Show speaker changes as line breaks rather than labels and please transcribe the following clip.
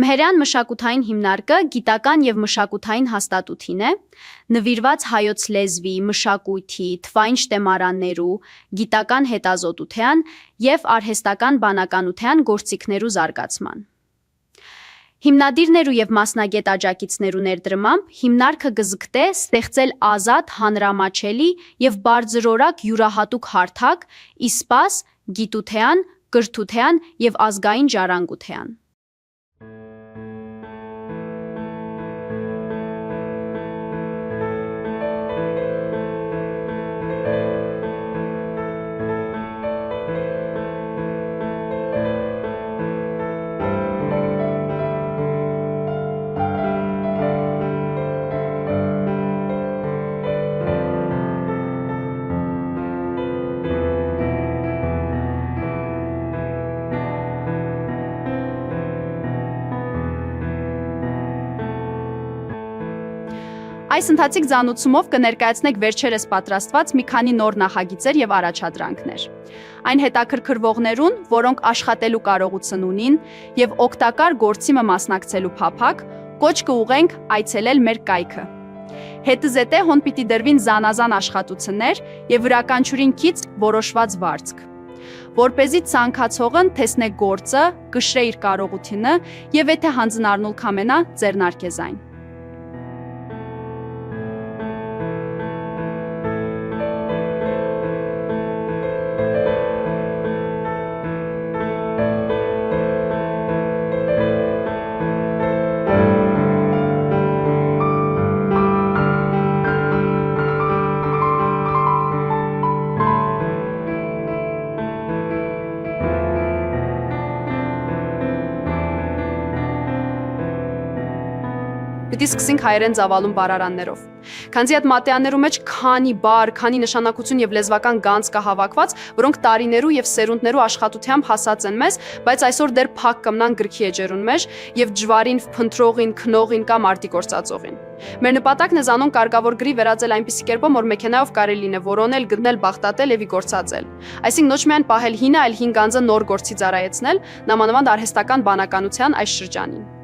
Մհերյան մշակութային հիմնարկը գիտական և մշակութային հաստատություն է, նվիրված հայոց լեզվի, մշակույթի, թվային շտեմարաններու, գիտական հետազոտության և արհեստական բանականության գործիքներու զարգացման։ Հիմնադիրներու և մասնագետ աջակիցներու ներդրմամբ հիմնարկը կզգտե ստեղծել ազատ, հանրամատչելի և բարձրորակ յուրահատուկ հարթակ, իսպաս գիտութեան, կրթութեան և ազգային ժառանգութեան։ Այս ընթացիկ ծանուցումով կներկայացնենք վերջերս պատրաստված մի քանի նոր նախագիծեր և առաջադրանքներ։ Այն հետաքրքրվողներուն, որոնք աշխատելու կարողություն ունին և օգտակար գործի մը մասնակցելու փափակ, կոչ կուղենք այցելել մեր կայքը։ Հետը զետե հոն պիտի դրվին զանազան աշխատություններ և յուրաքանչյուրին կից որոշված վարձք։ Որպեսզի ցանկացողն տեսնե գործը, կշռե իր կարողությունը և եթե հանձնառնուլ կամենա, ձեռնարկե զայն։ Պիտի սկսենք հայերեն ծավալուն բառարաններով։ Քանզի այդ մատեաններու մեջ քանի բառ, քանի նշանակություն եւ լեզվական գանձ կա հավաքված, որոնք տարիներու եւ սերունդներու աշխատությամբ հասած են մեզ, բայց այսօր դեռ փակ կմնան գրքի էջերուն մեջ եւ ջվարին, փնտրողին, քնողին կամ արտիգործածողին։ Մեր նպատակն է զանոն կարգավոր գրի վերածել այնպիսի կերպով, որ մեքենայով կարելի է որոնել, գտնել, բախտատել եւ գործածել։ Այսինքն ոչ միայն պահել հինը, այլ հին գանձը նոր գործի ծառայեցնել, նամանավանդ արհեստական բանականության այս շրջանին։